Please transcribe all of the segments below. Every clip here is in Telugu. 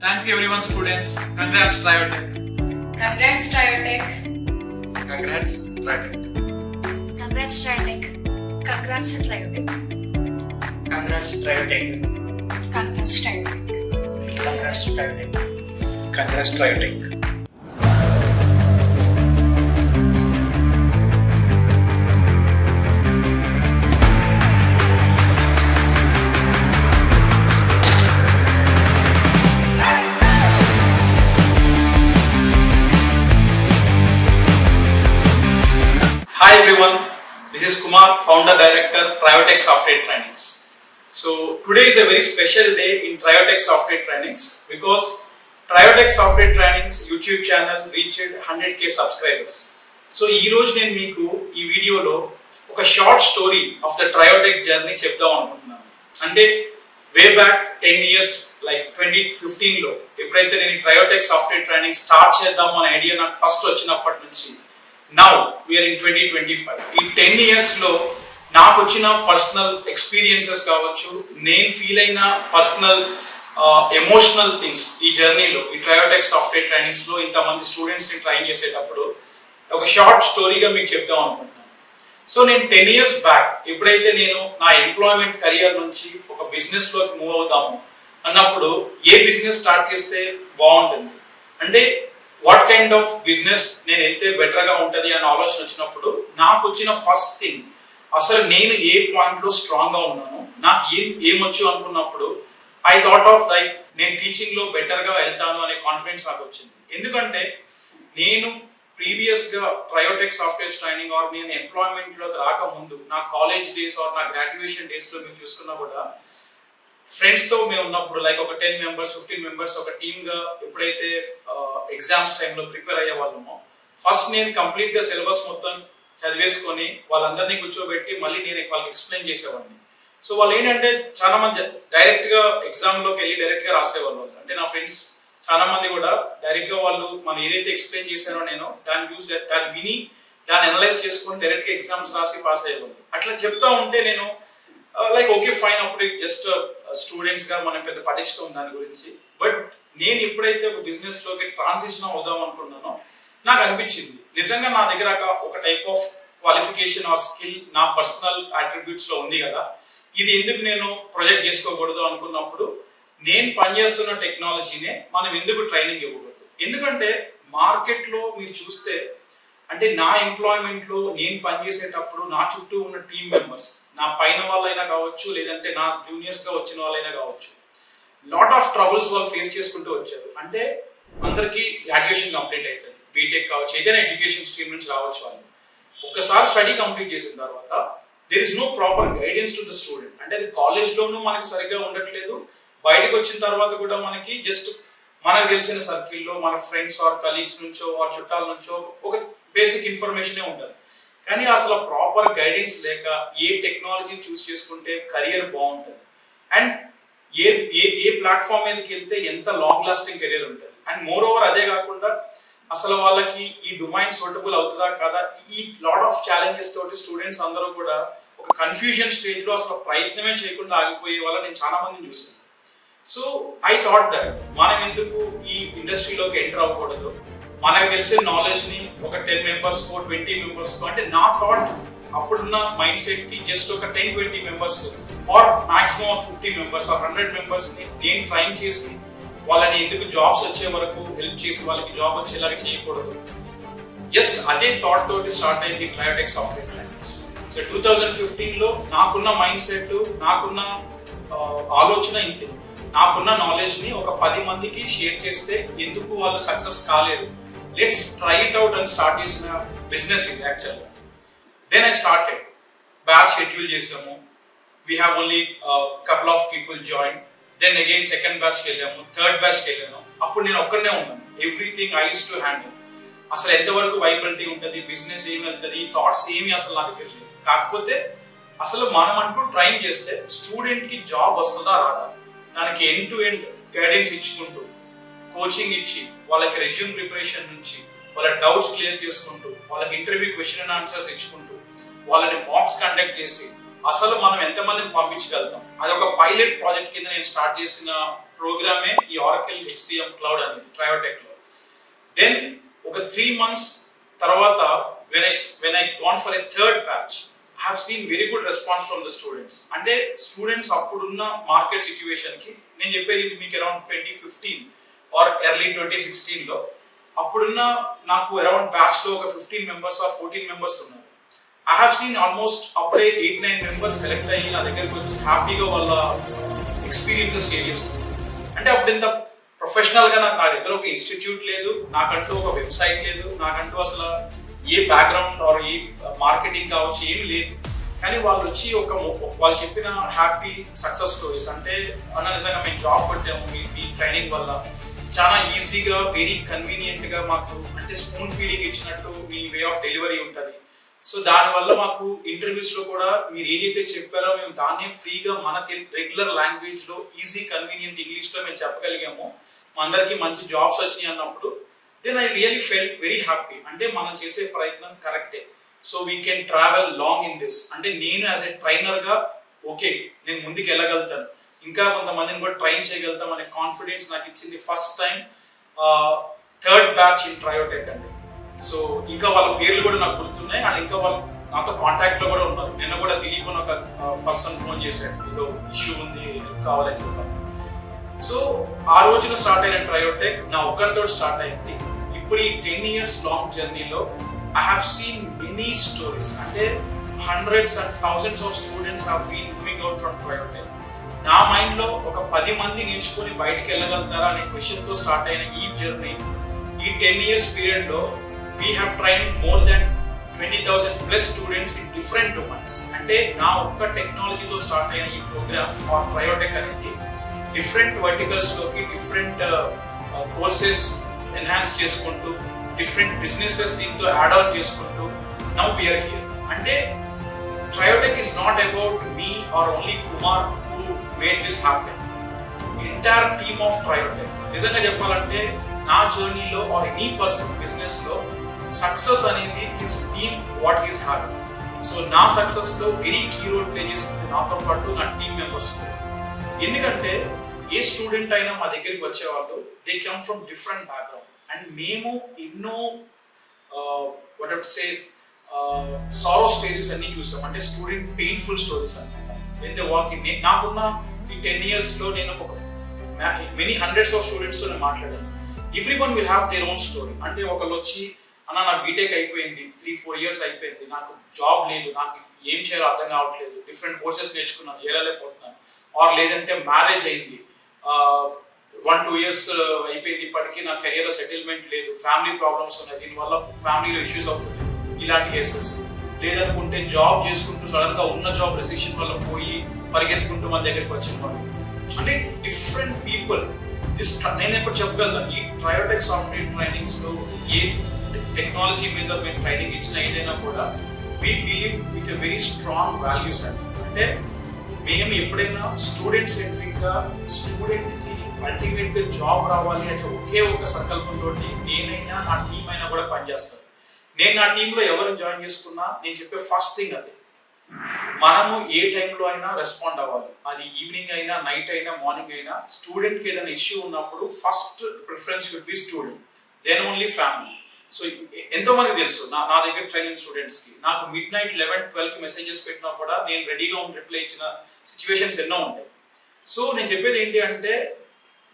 Thank you everyone students. Congrats Triotech. Congrats Triotech. Congrats Triotech. Congrats Triotech. Congrats Triotech. Congrats Triotech. Congrats Triotech. Congrats Triotech. Congrats Triotech. Hi everyone, this is Kumar, Founder Director, Triotech Software Trainings. So today is a very special day in Triotech Software Trainings because Triotech Software Trainings YouTube channel reached 100k subscribers. So ee roju nenu meeku ee video lo oka short story of the Triotech journey chepdam anukuntunnanu. Ante way back 10 years like 2015 lo eppudaithe nenu Triotech Software Training start cheddam ana idea నాకు ఫస్ట్ వచ్చినప్పటి నుంచి now we are in 2025. In 10 years lo నాకు వచ్చిన పర్సనల్ ఎక్స్పీరియన్సెస్ కావచ్చు, నేను ఫీల్ అయిన పర్సనల్ ఎమోషనల్ థింగ్స్ ఈ జర్నీలో ఈ ట్రయోటెక్ సాఫ్ట్వేర్ ట్రైనింగ్స్ లో ఇంతమంది స్టూడెంట్స్ ని ట్రైన్ చేసేటప్పుడు ఒక షార్ట్ స్టోరీగా మీకు చెప్దాం అనుకుంటున్నాను. సో నేను 10 years బ్యాక్ ఎప్పుడైతే నేను నా ఎంప్లాయ్మెంట్ కెరియర్ నుంచి ఒక బిజినెస్ లోకి మూవ్ అవుతాము అన్నప్పుడు ఏ బిజినెస్ స్టార్ట్ చేస్తే బాగుంటుంది, అంటే వాట్ కైండ్ ఆఫ్ బిజినెస్ నేను వెళ్తే బెటర్ గా ఉంటది అనే ఆలోచన వచ్చినప్పుడు నాకు వచ్చిన ఫస్ట్ థింగ్, అసలు నేను ఏ పాయింట్ లో స్ట్రాంగ్ గా ఉన్నాను, నాకు ఏమొచ్చు అనుకున్నప్పుడు ఐ థాట్ ఆఫ్ లైక్ నేను టీచింగ్ లో బెటర్ గా వెళ్తాను అనే కాన్ఫిడెన్స్ నాకు వచ్చింది. ఎందుకంటే నేను ప్రీవియస్ గా ట్రయోటెక్ సాఫ్ట్వేర్ ట్రైనింగ్ ఆర్ నేను ఎంప్లాయ్మెంట్ లోకి రాకముందు నా కాలేజ్ డేస్ ఆర్ నా గ్రాడ్యుయేషన్ డేస్ లో మీరు చూసుకున్నా కూడా ఫ్రెండ్స్ తో మేము ఉన్నప్పుడు లైక్ ఒక 10 members 15 members ఒక టీమ్ గా ఎప్పుడైతే ఎగ్జామ్స్ టైంలో ప్రిపేర్ అయ్యే వాళ్ళమో ఫస్ట్ నేను కంప్లీట్ గా సిలబస్ మొత్తం చదివేసుకొని వాళ్ళందరినీ కూర్చోబెట్టి మళ్ళీ నేను వాళ్ళకి ఎక్స్ప్లెయిన్ చేసేవాడిని. సో వాళ్ళు ఏంటంటే చాలా మంది డైరెక్ట్ గా ఎగ్జామ్ లోకి వెళ్ళి డైరెక్ట్ గా రాసేవాళ్ళు. అంటే నా ఫ్రెండ్స్ చాలా మంది కూడా డైరెక్ట్ గా వాళ్ళు మనం ఏదైతే ఎక్స్ప్లెయిన్ చేశానో నేను దాన్ని విని దాన్ని అనలైజ్ చేసుకొని డైరెక్ట్ గా ఎగ్జామ్స్ రాసి పాస్ అయ్యేవాళ్ళు. అట్లా చెప్తా ఉంటే నేను లైక్ ఓకే ఫైన్, అప్పుడు జస్ట్ స్టూడెంట్స్ గా మనం పెద్ద పట్టించుకోం దాని గురించి. బట్ నేను ఎప్పుడైతే ఒక బిజినెస్ లోకి ట్రాన్సిషన్ అవుదాం అనుకున్నానో నాకు అనిపించింది నిజంగా నా దగ్గర ఒక type of qualification are skill నా పర్సనల్ అట్రిబ్యూట్స్ లో ఉంది కదా, ఇది ఎందుకు నేను ప్రొజెక్ట్ చేసుకోకూడదు అనుకున్నప్పుడు నేను పనిచేస్తున్న టెక్నాలజీనే మనం ఎందుకు ట్రైనింగ్ ఇవ్వకూడదు. ఎందుకంటే మార్కెట్ లో మీరు చూస్తే అంటే నా ఎంప్లాయ్మెంట్ లో నేను పనిచేసేటప్పుడు నా చుట్టూ ఉన్న టీమ్ మెంబర్స్, నా పైన వాళ్ళైనా కావచ్చు లేదంటే నా జూనియర్స్ గా వచ్చిన వాళ్ళైనా కావచ్చు, లాట్ ఆఫ్ ట్రబుల్స్ వాళ్ళు ఫేస్ చేసుకుంటూ వచ్చారు. అంటే అందరికీ గ్రాడ్యుయేషన్ కంప్లీట్ అవుతుంది, బీటెక్ కావచ్చు, ఏదైనా ఎడ్యుకేషన్ స్ట్రీమ్ నుంచి రావచ్చు. వాళ్ళు ఒకసారి స్టడీ కంప్లీట్ చేసిన తర్వాత there is no proper guidance to the student. అంటే అది కాలేజ్ లోనూ మనకి సరిగ్గా ఉండట్లేదు, బయటకు వచ్చిన తర్వాత కూడా మనకి జస్ట్ మనకు తెలిసిన సర్కిల్లో మన ఫ్రెండ్స్ ఆర్ కలీగ్స్ నుంచో ఆర్ చుట్టాల నుంచో ఒక బేసిక్ ఇన్ఫర్మేషనే ఉంటుంది. కానీ అసలు ప్రాపర్ గైడెన్స్ లేక ఏ టెక్నాలజీ చూస్ చేసుకుంటే కెరియర్ బాగుంటుంది అండ్ ఏ ప్లాట్ఫామ్ మీదకి వెళ్తే ఎంత లాంగ్ లాస్టింగ్ కెరియర్ ఉంటుంది. అండ్ మోర్ ఓవర్ అదే కాకుండా అసలు వాళ్ళకి ఈ డొమైన్ సూటబుల్ అవుతుందా కదా, ఈ లాట్ ఆఫ్ ఛాలెంజెస్ తోటి స్టూడెంట్స్ అందరూ కూడా ఒక కన్ఫ్యూజన్ స్టేజ్ లో అసలు ప్రయత్నమే చేయకుండా ఆగిపోయే వాళ్ళ నేను చాలా మందిని చూసాను. సో ఐ థాట్ దట్ మనం ఎందుకు ఈ ఇండస్ట్రీలోకి ఎంటర్ అవ్వకూడదు, మనకు తెలిసిన నాలెడ్జ్ ని ఒక 10 members 20 members అంటే నా థాట్ అప్పుడున్న మైండ్ సెట్ కి జస్ట్ ఒక 10-20 members or maximum 50 members or 100 members ని నేను ట్రైన్ చేసి వాళ్ళని ఎందుకు జాబ్స్ వచ్చే వరకు హెల్ప్ చేసి వాళ్ళకి జాబ్ వచ్చేలాగా చేయకూడదు. జస్ట్ అదే థాట్ తోటి స్టార్ట్ అయింది ట్రయోటెక్ సాఫ్ట్వేర్ ట్రైనింగ్స్. సో 2015 లో నాకున్న మైండ్ సెట్, నాకున్న ఆలోచన ఇంతే, నాకున్న నాలెడ్జ్ ని ఒక 10 మందికి షేర్ చేస్తే ఎందుకు వాళ్ళు సక్సెస్ కాలేరు, లెట్స్ ట్రై ఇట్ అవుట్ అని స్టార్ట్ చేసిన బిజినెస్ ఇది యాక్చువల్గా. Then I started batch schedule చేసాము, we have only couple of people join. Then again second బ్యాచ్కి వెళ్ళాము, థర్డ్ బ్యాచ్కి వెళ్ళాను. అప్పుడు నేను ఒక్కడనే ఉన్నాను, everything I use to handle. అసలు ఎంతవరకు వైబిలిటీ ఉంటుంది, బిజినెస్ ఏమి వెళ్తుంది, థాట్స్ ఏమి అసలు నా దగ్గర లేవు. కాకపోతే అసలు మనం అంటూ ట్రైన్ చేస్తే స్టూడెంట్ కి జాబ్ వస్తుందా రాదా, దానికి ఎండ్ టు ఎండ్ గైడెన్స్ ఇచ్చుకుంటూ కోచింగ్ ఇచ్చి వాళ్ళకి రెజ్యూమ్ ప్రిపరేషన్ నుంచి వాళ్ళ డౌట్స్ క్లియర్ చేసుకుంటూ వాళ్ళకి ఇంటర్వ్యూ క్వశ్చన్ అండ్ ఆన్సర్స్ ఇచ్చుకుంటూ వాళ్ళని మాక్స్ కండక్ట్ చేసి అసలు మనం ఎంతమందిని పంపించగలుగుతాం, అది ఒక పైలట్ ప్రాజెక్ట్ కింద నేను స్టార్ట్ చేసిన ప్రోగ్రామే ఈ ఆరకిల్ HCM క్లౌడ్ అనేది ట్రయోటెక్ లో. దెన్ ఒక 3 months తర్వాత when I gone for a third batch, I have seen very good response from the students. అంటే స్టూడెంట్స్ అప్పుడున్న మార్కెట్ సిచ్యువేషన్ కి, నేను చెప్పేది ఇది మీకు అరౌండ్ 2015 ఆర్ ఎర్లీ 2016 లో, అప్పుడున్న నాకు అరౌండ్ బ్యాచ్ లో ఒక 15 members ఆర్ 14 members ఉన్నారు. I have seen almost అప్పుడే 8-9 members సెలెక్ట్ అయ్యి నా దగ్గరికి వచ్చి హ్యాపీగా వాళ్ళ ఎక్స్పీరియన్సెస్ షేర్ చేసుకున్నారు. అంటే అప్పుడు ఇంత ప్రొఫెషనల్ గా నా దగ్గర ఒక ఇన్స్టిట్యూట్ లేదు, నాకంటూ ఒక వెబ్సైట్ లేదు, నాకంటూ అసలు ఏ బ్యాక్గ్రౌండ్ ఆర్ ఏ మార్కెటింగ్ కావచ్చు ఏమి లేదు. కానీ వాళ్ళు వచ్చి వాళ్ళు చెప్పిన హ్యాపీ సక్సెస్ స్టోరీస్, అంటే అన్న నిజంగా మేము జాబ్ కొట్టాము మీ ట్రైనింగ్ వల్ల, చాలా ఈజీగా వెరీ కన్వీనియంట్ గా మాకు అంటే స్పూన్ ఫీడింగ్ ఇచ్చినట్టు మీ వే ఆఫ్ డెలివరీ ఉంటుంది. సో దానివల్ల మాకు ఇంటర్వ్యూస్ లో కూడా మీరు ఏదైతే చెప్పారో మేము దాన్ని ఫ్రీగా మన రెగ్యులర్ లాంగ్వేజ్ లో ఈజీ కన్వీనియంట్ ఇంగ్లీష్ లో మేము చెప్పగలిగాము, మా అందరికి మంచి జాబ్స్ వచ్చినాయి అన్నప్పుడు then I really felt very happy. అంటే మనం చేసే ప్రయత్నం కరెక్టే, so we can travel long in this. అంటే నేను యాజ్ ఎ ట్రైనర్ గా ఓకే నేను ముందుకు వెళ్ళగలుగుతాను, ఇంకా కొంతమందిని కూడా ట్రైన్ చేయగలుగుతాం అనే కాన్ఫిడెన్స్ నాకు ఇచ్చింది first time third batch in Triotech అండి. సో ఇంకా వాళ్ళ పేర్లు కూడా నాకు గుర్తున్నాయి, అండ్ ఇంకా వాళ్ళు నాతో కాంటాక్ట్ లో కూడా ఉన్నారు. నిన్న కూడా దిలీప్ అని ఒక పర్సన్ ఫోన్ చేశాడు, ఏదో ఇష్యూ ఉంది కావాలని చెప్పాను. సో ఆ రోజున స్టార్ట్ అయిన ట్రయోటెక్ నా ఒకరితో స్టార్ట్ అయింది. ఇప్పుడు ఈ 10 years లాంగ్ జర్నీలో I have seen many stories, అంటే hundreds and thousands of students have been moving out from Triotech. నా మైండ్ లో ఒక 10 మంది నేర్చుకుని బయటకు వెళ్ళగలుగుతారా అనే క్వశ్చన్ తో స్టార్ట్ అయిన ఈ జర్నీ, ఈ 10 years పీరియడ్ లో we have trained more than 20,000 plus students in different domains. అంటే నా ఒక్క టెక్నాలజీతో స్టార్ట్ అయిన ఈ ప్రోగ్రామ్ ఆర్ ట్రయోటెక్ అనేది డిఫరెంట్ వర్టికల్స్ లోకి డిఫరెంట్ కోర్సెస్ ఎన్హాన్స్ చేసుకుంటూ డిఫరెంట్ బిజినెసెస్ దీంతో యాడ్ ఆన్ చేసుకుంటూ నౌ వి ఆర్ హియర్. అంటే Triotech is not about me or only Kumar who made this happen. Entire team of Triotech. నిజంగా చెప్పాలంటే నా జర్నీలో ఆర్ ఎనీ పర్సన్ బిజినెస్ లో సక్సెస్ అనేది his team what he's having. So నా సక్సెస్ లో వెరీ కీ రోల్ ప్లే చేసింది నాతో పాటు నా టీమ్ మెంబర్స్. ఎందుకంటే ఏ స్టూడెంట్ అయినా మా దగ్గరికి వచ్చేవాళ్ళు they come from different background, and మేము ఎన్నో what I say sorrow stories అన్ని చూసాం. అంటే స్టూడెంట్ పెయిన్ఫుల్ స్టోరీస్ అన్నమాట. వెన్ దే వాక్ ఇన్, నాకున్న ఈ 10 years లో నేను మెనీ హండ్రెడ్స్ ఆఫ్ స్టూడెంట్స్ తో నేను మాట్లాడాను. Everyone will have their own story. అంటే ఒకళ్ళు వచ్చి అన్న నాకు బీటెక్ అయిపోయింది, 3-4 years అయిపోయింది, నాకు జాబ్ లేదు, నాకు ఏం చేయాలో అర్థం కావట్లేదు, డిఫరెంట్ కోర్సెస్ నేర్చుకున్నాను ఏలలేకపోతున్నాను, ఆర్ లేదంటే మ్యారేజ్ అయింది 1-2 years అయిపోయింది, ఇప్పటికీ నా కెరియర్ సెటిల్మెంట్ లేదు, ఫ్యామిలీ ప్రాబ్లమ్స్ ఉన్నాయి, దీనివల్ల ఫ్యామిలీలో ఇష్యూస్ అవుతున్నాయి, ఇలాంటి కేసెస్. లేదనుకుంటే జాబ్ చేసుకుంటూ సడన్ గా ఉన్న జాబ్ రెసిషన్ వల్ల పోయి పరిగెత్తుకుంటూ మన దగ్గరికి వచ్చిన వాళ్ళు. అంటే డిఫరెంట్ పీపుల్. నేను ఎప్పుడు చెప్పగలుగుతాను, ఈ ట్రయోటెక్ సాఫ్ట్వేర్ ట్రైనింగ్స్ లో ఏ టెక్నాలజీ మీద మేము ట్రైనింగ్ ఇచ్చిన ఏదైనా కూడా we believe with a very strong values. అంటే మేము ఎప్పుడైనా స్టూడెంట్ సెంట్రిక్ గా స్టూడెంట్ కి అల్టిమేట్ గా జాబ్ రావాలి అంటే ఒకే ఒక సంకల్పంతో నేనైనా నా టీం అయినా కూడా పనిచేస్తాను. నేను నా టీంలో ఎవరు జాయిన్ చేసుకున్నా నేను చెప్పే ఫస్ట్ థింగ్ అదే, మనము ఏ టైంలో అయినా రెస్పాండ్ అవ్వాలి. అది ఈవినింగ్ అయినా, నైట్ అయినా, మార్నింగ్ అయినా. స్టూడెంట్ కి ఏదైనా ఇష్యూ ఉన్నప్పుడు first preference should be student, then only family. So ఎంతో మంది తెలుసు నా దగ్గర ట్రైనింగ్ స్టూడెంట్స్ కి, నాకు midnight 11-12 కి మెసేజెస్ పెట్టినా కూడా నేను రెడీగా ఉండి రిప్లై ఇచ్చిన సిచ్యువేషన్స్ ఎన్నో ఉంటాయి. సో నేను చెప్పేది ఏంటి అంటే,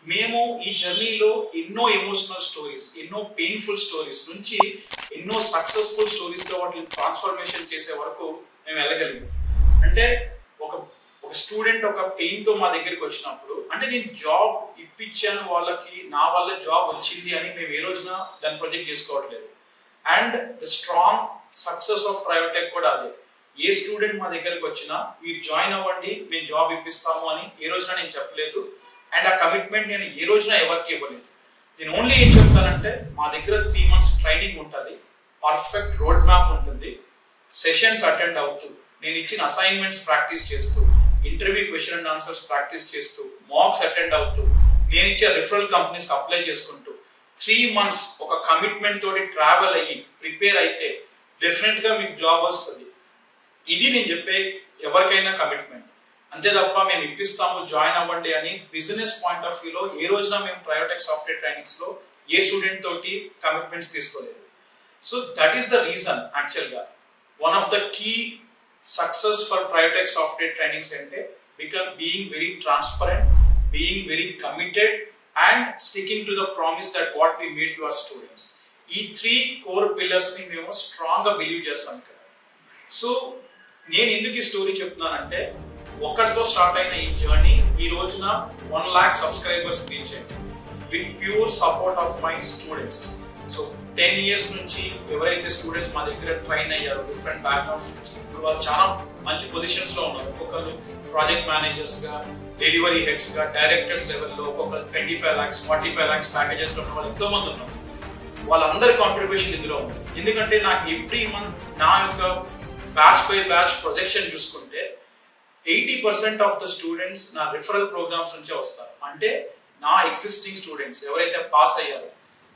మేము ఈ జర్నీలో ఎన్నో ఎమోషనల్ స్టోరీస్, ఎన్నో పెయిన్ఫుల్ స్టోరీస్ నుంచి ఎన్నో సక్సెస్ఫుల్ స్టోరీస్ గా వాటిని ట్రాన్స్ఫర్మేషన్ చేసే వరకు మేము వెళ్ళగలిగాం. అంటే ఒక స్టూడెంట్ ఒక పెయిన్ తో మా దగ్గరికి వచ్చినప్పుడు, అంటే నేను జాబ్ ఇప్పించాను వాళ్ళకి, నా వల్ల జాబ్ వచ్చింది అని మేము ఏ రోజున దాన్ని ప్రొజెక్ట్ చేసుకోవట్లేదు. And the strong success of Triotech కూడా అదే. ఏ స్టూడెంట్ మా దగ్గరికి వచ్చినా మీరు జాయిన్ అవ్వండి, మేము జాబ్ ఇప్పిస్తాము అని ఏ రోజున నేను చెప్పలేదు. అండ్ ఆ కమిట్మెంట్ నేను ఏ రోజున ఎవరికి ఇవ్వలేదు. నేను ఓన్లీ ఏం చెప్తానంటే, మా దగ్గర 3 months ట్రైనింగ్ ఉంటుంది, పర్ఫెక్ట్ రోడ్ మ్యాప్ ఉంటుంది, సెషన్స్ అటెండ్ అవుతూ, నేను ఇచ్చిన అసైన్మెంట్స్ ప్రాక్టీస్ చేస్తూ, interview question and answers practice చేస్తూ, మాక్స్ అటెండ్ అవుతూ, నేను ఇచ్చే రిఫరల్ కంపెనీస్ అప్లై చేసుకుంటూ 3 months ఒక కమిట్మెంట్ తోటి ట్రావెల్ అయ్యి ప్రిపేర్ అయితే డెఫినెట్ గా మీకు జాబ్ వస్తుంది. ఇది నేను చెప్పే ఎవరికైనా కమిట్మెంట్. అంతే తప్ప మేము ఇప్పిస్తాము జాయిన్ అవ్వండి అని బిజినెస్ పాయింట్ ఆఫ్ వ్యూలో ఏ రోజున మేము ట్రయోటెక్ సాఫ్ట్వేర్ ట్రైనింగ్స్లో ఏ స్టూడెంట్ తోటి కమిట్మెంట్స్ తీసుకోలేదు. So that is the reason actually one of the key success for Triotech software trainings అంటే being very transparent, being very committed and sticking to the promise that what we made to our students. ఈ 3 కోర్ పిల్లర్స్ని మేము స్ట్రాంగ్గా బిలీవ్ చేస్తాం ఇక్కడ. సో నేను ఎందుకు ఈ స్టోరీ చెప్తున్నానంటే ఒక్కడితో స్టార్ట్ అయిన ఈ జర్నీ ఈ రోజున 1 lakh సబ్స్క్రైబర్స్ రీచ్ అయింది with pure support of my students. So 10 years నుంచి ఎవరైతే స్టూడెంట్స్ మా దగ్గర ట్రైన్ అయ్యారో డిఫరెంట్ బ్యాక్గ్రౌండ్స్ నుంచి ఇప్పుడు వాళ్ళు చాలా మంచి పొజిషన్స్లో ఉన్నారు. ఒక్కొక్కరు ప్రాజెక్ట్ మేనేజర్స్గా, డెలివరీ హెడ్స్గా, డైరెక్టర్స్ లెవెల్లో, ఒక్కొక్కరు 25 lakhs 45 lakhs ప్యాకేజెస్లో ఉన్న వాళ్ళు ఎంతోమంది ఉన్నారు. వాళ్ళందరి కాంట్రిబ్యూషన్ ఇందులో ఉంది. ఎందుకంటే నాకు ఎవ్రీ మంత్ నా యొక్క బ్యాచ్ బై బ్యాచ్ ప్రొజెక్షన్ చూసుకుంటే 80% ఆఫ్ ద స్టూడెంట్స్ నా రిఫరల్ ప్రోగ్రామ్స్ నుంచే వస్తారు. అంటే నా ఎగ్జిస్టింగ్ స్టూడెంట్స్ ఎవరైతే పాస్ అయ్యారో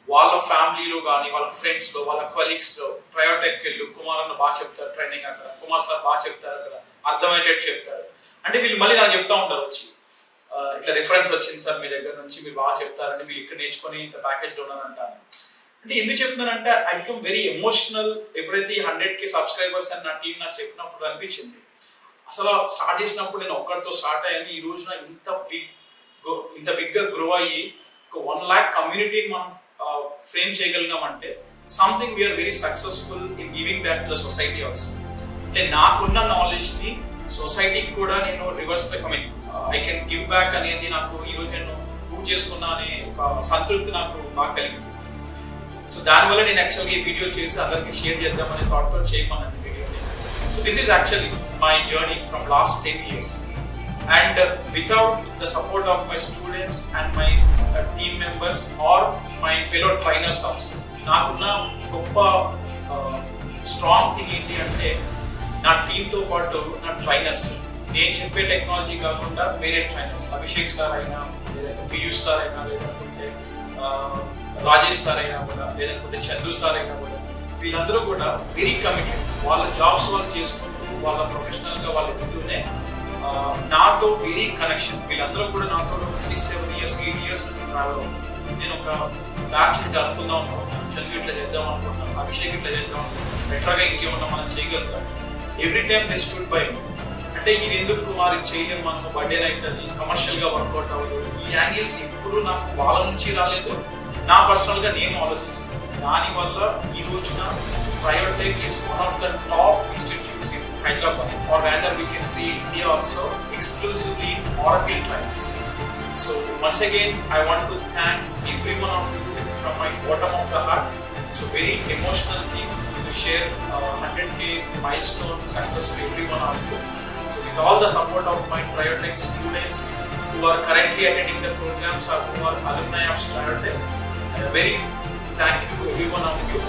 వాళ్ళ ఫ్యామిలీలో కానీ, వాళ్ళ ఫ్రెండ్స్లో, వాళ్ళ కొలీగ్స్లో ట్రయోటెక్ వెళ్ళు, కుమార్ అన్న బాగా చెప్తారు ట్రైనింగ్ అక్కడ, కుమార్ సార్ బాగా చెప్తారు అక్కడ, అర్థమయ్యేటట్టు చెప్తారు అంటే వీళ్ళు మళ్ళీ నాకు చెప్తా ఉంటారు వచ్చి ఇట్లా రిఫరెన్స్ వచ్చింది సార్ మీ దగ్గర నుంచి, మీరు బాగా చెప్తారండి, మీరు ఇక్కడ నేర్చుకొని ఇంత ప్యాకేజ్లో ఉన్నారంటారు. అంటే ఎందుకు చెప్తున్నానంటే ఐ బికమ్ వెరీ ఎమోషనల్. ఎప్పుడైతే 100K సబ్స్క్రైబర్స్ అని నా టీం నాకు చెప్పినప్పుడు అనిపించింది అసలు స్టార్ట్ చేసినప్పుడు నేను ఒక్కడితో స్టార్ట్ అయ్యాను. ఈ రోజున ఇంత బిగ్గా గ్రో అయ్యి ఒక 1 lakh కమ్యూనిటీని మనం ఫ్రేమ్ చేయగలిగామంటే something we are very successful in giving back to the society also. అంటే నాకున్న నాలెడ్జ్ని సొసైటీకి కూడా నేను reverse I can give back అనేది నాకు ఈరోజు నేను ప్రూవ్ చేసుకున్నా అనే ఒక సంతృప్తి నాకు బాగా కలిగింది. సో దానివల్ల నేను యాక్చువల్గా ఈ వీడియో చేసి అందరికీ షేర్ చేద్దామనే థాట్తో చేయమన్నాను వీడియోని. So this is actually my journey from last 10 years, and without the support of my students and my team members or my fellow trainers also, nakunna goppa strong thing enti ante na team tho paatu na trainers నేను చెప్పే టెక్నాలజీ కాకుండా వేరే ట్రైనర్స్ అభిషేక్ సార్ అయినా, లేదంటే పీయూష్ సార్ అయినా, లేదంటే రాజేష్ సార్ అయినా కూడా, లేదంటే చందు సార్ అయినా కూడా, వీళ్ళందరూ కూడా వెరీ కమిటెడ్. వాళ్ళ జాబ్స్ వాళ్ళు చేసుకుంటూ వాళ్ళ ప్రొఫెషనల్గా వాళ్ళు ఎదుగుతూనే నాతో వెరీ కనెక్షన్. వీళ్ళందరూ కూడా నాతో 6-7 years 8 years నుంచి ట్రావెల్ అవుతుంది. నేను ఒక బ్యాచ్ ఇట్లా అనుకుందాం అనుకుంటున్నాను, చంద్రు ఇట్లా చేద్దాం అనుకుంటున్నాను, అభిషేక్ ఇట్లా చేద్దాం అనుకుంటున్నాను, బెటర్గా ఇంకేమన్నా మనం చేయగలుగుతాం. Every time they stood by me. అంటే ఇది ఎందుకు కుమార్ చేయలేము, మనకు బర్త్డే అవుతుంది, కమర్షియల్గా వర్కౌట్ అవ్వదు, ఈ యాంగిల్స్ ఎప్పుడు నాకు వాళ్ళ నుంచి రాలేదు, నా పర్సనల్గా నేను ఆలోచించాను. దానివల్ల ఈ రోజున Triotech is one of the top institutes in Hyderabad, or rather we can see India also, exclusively in Oracle trainings. So once again I want to thank every one of you from my bottom of the heart. It's a very emotional thing to share 100K milestone success to every one of you. So with all the support of my Trayotech students who are currently attending the programs or who are alumni of Trayotech, a very thank you to every one of you.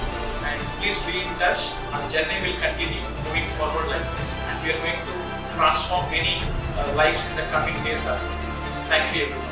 And please be in touch. Our journey will continue moving forward like this, and we are going to transform many lives in the coming days as well. Thank you everyone.